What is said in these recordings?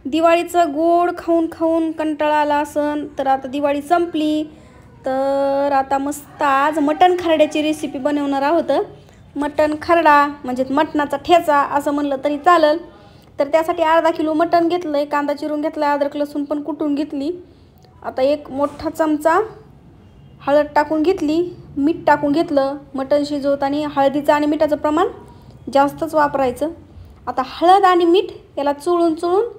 दिवाळीचं गोड खाऊन खाऊन कंटाळा आला असन तर आता दिवाळी संपली तर आता मस्त आज मटण खरड्याची रेसिपी बनवणार आहोत। मटण खरडा म्हणजे मटणाचा ठेचा असं म्हणलं तरी चालेल। तर त्यासाठी अर्धा किलो मटण घेतलंय, कांदा चिरून घेतलाय, अद्रक लसूण पण कुटून घेतली। आता एक मोठा चमचा हळद टाकून घेतली, मीठ टाकून घेतलं। मटण शिजवताना हळदीचं आणि मिठाचं प्रमाण जास्तच वापरायचं। आता हळद आणि मीठ याला चोळून चोळून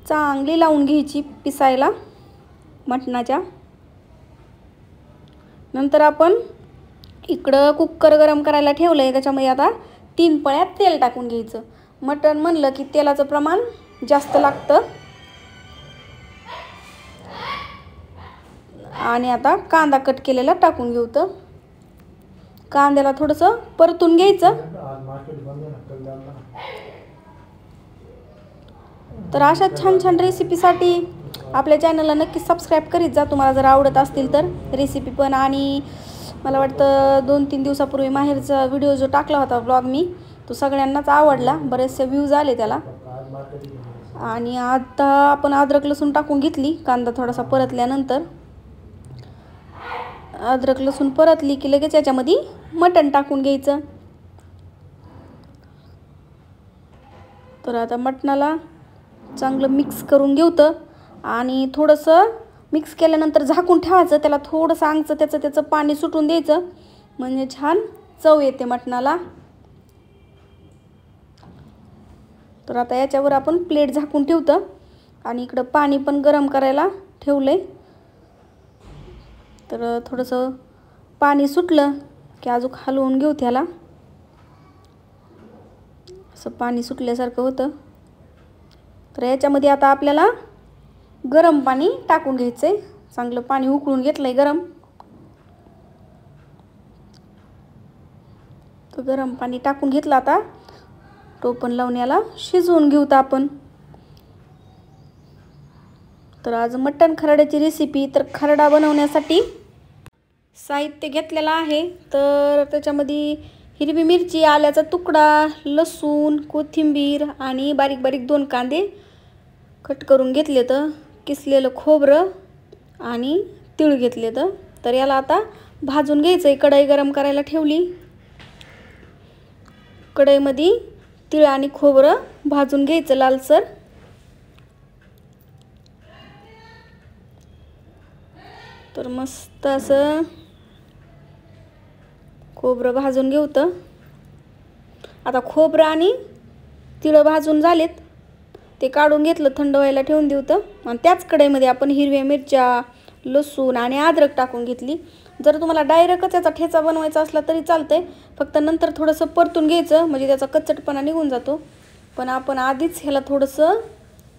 चांगली लावून घ्यायची पिसायला मटणाच्या। नंतर आपण इकडं कुकर गरम करायला ठेवलंय, त्याच्यामध्ये आता 3 पळ्या तेल टाकून घ्यायचं। मटण म्हणलं की तेलाचं प्रमाण जास्त लागतं। आणि आता कांदा कट केलेला टाकून घेऊ। तर कांद्याला थोडंसं परतून घ्यायचं। तर अशा छान छान रेसिपीसाठी आपल्या चॅनलला नक्की सबस्क्राईब करीत जा, तुम्हाला जर आवडत असतील तर रेसिपी पण। आणि मला वाटतं 2-3 दिवसापूर्वी माहेरचा व्हिडिओ जो टाकला होता ब्लॉग मी, तो सगळ्यांनाच आवडला, बरेचसे व्ह्यूज आले त्याला। आणि आता आपण अद्रक लसूण टाकून घेतली। कांदा थोडासा परतल्यानंतर अद्रक लसूण परतली की लगेच याच्यामध्ये मटण टाकून घ्यायचं। तर आता मटणाला चांगलं मिक्स करून घेऊतं आणि थोडंसं मिक्स केल्यानंतर झाकून ठेवायचं। त्याला थोडंसं आंगचं त्याचं पाणी सुटून द्यायचं, म्हणजे छान चव येते मटणाला। तर आता याच्यावर आपण प्लेट झाकून ठेवतं आणि इकडं पाणी पण गरम करायला ठेवलंय। तर थोडंसं पाणी सुटलं की अजून हलवून घेऊ त्याला, असं पाणी सुटल्यासारखं होतं। तर याच्यामध्ये आता आपल्याला गरम पाणी टाकून घ्यायचंय। चांगलं पाणी उकळून घेतलंय गरम। तर गरम पाणी टाकून घेतलं, आता टोपण लावून याला शिजवून घेऊत आपण। तर आज मटण खरड्याची रेसिपी। तर खरडा बनवण्यासाठी साहित्य घेतलेलं आहे। तर त्याच्यामध्ये हिरवी मिरची, आल्याचा तुकडा, लसूण, कोथिंबीर आणि बारीक बारीक 2 कांदे कट करून घेतलेत, किसलेलं खोबरं आणि तीळ घेतलेत। तर याला आता भाजून घ्यायचंय। कढई गरम करायला ठेवली, कढईमध्ये तीळ आणि खोबरं भाजून घ्यायचं लालसर। तर मस्त असं खोबरं भाजून घेऊतं। आता खोबरं आणि तीळ भाजून झालेत, ते काढून घेतलं, थंड व्हायला ठेवून देऊतं। आणि त्याच कढईमध्ये आपण हिरव्या मिरच्या, लसूण आणि अद्रक टाकून घेतली। जर तुम्हाला डायरेक्टच याचा ठेचा बनवायचा असला तरी चालतंय, फक्त नंतर थोडंसं परतून घ्यायचं, म्हणजे त्याचा कच्चटपणा निघून जातो। पण आपण आधीच ह्याला थोडंसं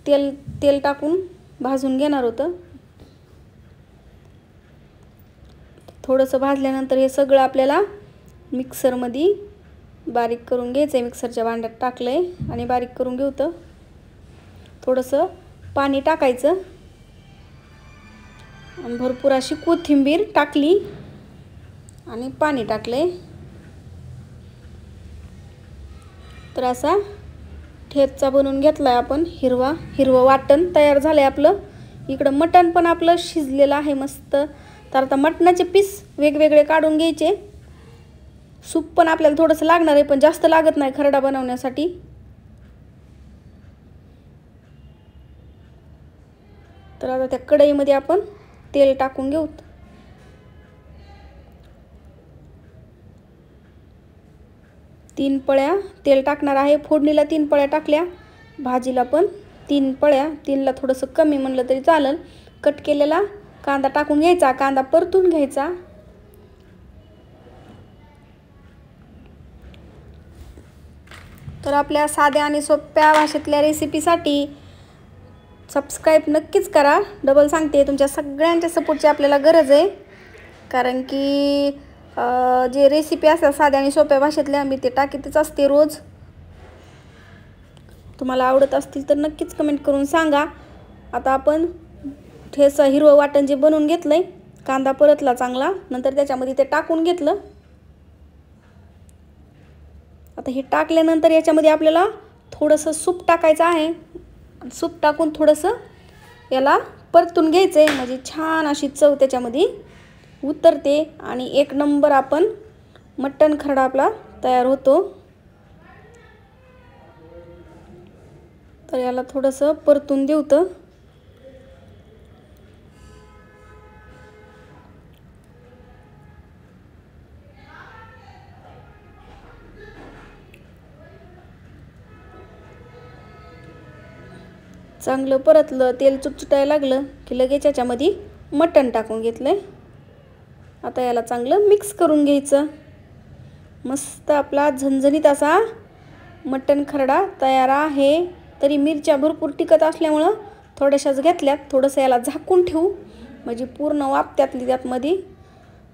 तेल टाकून भाजून घेणार होतं। थोडंसं भाजल्यानंतर हे सगळं आपल्याला मिक्सरमध्ये बारीक करून घ्यायचं आहे। मिक्सरच्या भांड्यात टाकलंय आणि बारीक करून घेऊतं। थोडंसं पाणी टाकायचं आणि भरपूर अशी कोथिंबीर टाकली आणि पाणी टाकलंय। तर असा ठेचा बनवून घेतलाय आपण। हिरवं वाटण तयार झालंय आपलं। इकडं मटण पण आपलं शिजलेलं आहे मस्त। तर आता मटणाचे पीस वेगवेगळे काढून घ्यायचे। सूप पण आपल्याला थोडंसं लागणार आहे, पण जास्त लागत नाही खरडा बनवण्यासाठी। तर आता त्या कढईमध्ये आपण तेल टाकून घेऊ। 3 पळ्या तेल टाकणार आहे। फोडणीला 3 पळ्या टाकल्या, भाजीला पण 3 पळ्या। 3ला थोडंसं कमी म्हणलं तरी चालेल। कट केलेला कांदा टाकून घ्यायचा, कांदा परतून घ्यायचा। तर आपल्या साध्या आणि सोप्या भाषेतल्या रेसिपीसाठी सबस्क्राईब नक्कीच करा। डबल सांगते, तुमच्या सगळ्यांच्या सपोर्टची आपल्याला गरज आहे। कारण की जे रेसिपी असतात साध्या आणि सोप्या भाषेतल्या, मी ते टाकीतच असते रोज। तुम्हाला आवडत असतील तर नक्कीच कमेंट करून सांगा। आता आपण ठेचा हिरवं वाटण जे बनवून घेतलंय, कांदा परतला चांगला, नंतर त्याच्यामध्ये ते टाकून घेतलं। आता हे टाकल्यानंतर याच्यामध्ये आपल्याला थोडंसं सूप टाकायचं आहे सूप टाकून थोडंसं याला परतून घ्यायचं आहे, म्हणजे छान अशी चव त्याच्यामध्ये उतरते आणि एक नंबर आपण मटण खरडा आपला तयार होतो. तर याला थोडंसं परतून देऊतं. चांगलं परतलं, तेल चुटचुटायला लागलं की लगेच याच्यामध्ये मटण टाकून घेतलं. आता याला चांगलं मिक्स करून घ्यायचं. मस्त आपला झणझणीत असा मटण खरडा तयार आहे. तरी मिरच्या भरपूर तिखट असल्यामुळं थोड्याशाच घेतल्यात. थोडंसं याला झाकून ठेवू, म्हणजे पूर्ण वाफ त्यातली त्यातमध्ये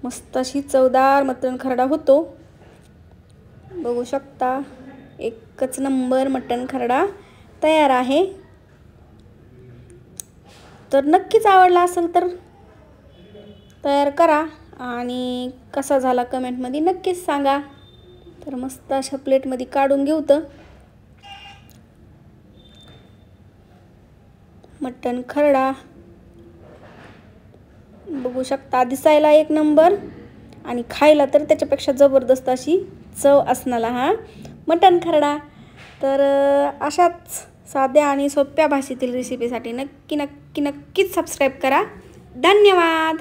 मस्त अशी चवदार मटण खरडा होतो. बघू शकता, एकच नंबर मटण खरडा तयार आहे. तर नक्कीच आवडला असेल तर तयार करा आणि कसा झाला कमेंटमध्ये नक्कीच सांगा. तर मस्त अशा प्लेटमध्ये काढून घेऊ तर मटण खरडा. बघू शकता, दिसायला एक नंबर आणि खायला तर त्याच्यापेक्षा जबरदस्त अशी चव असणारा हा मटण खरडा. तर अशाच साध्या आणि सोप्या भाषेतील रेसिपीसाठी नक्कीच सबस्क्राईब करा. धन्यवाद.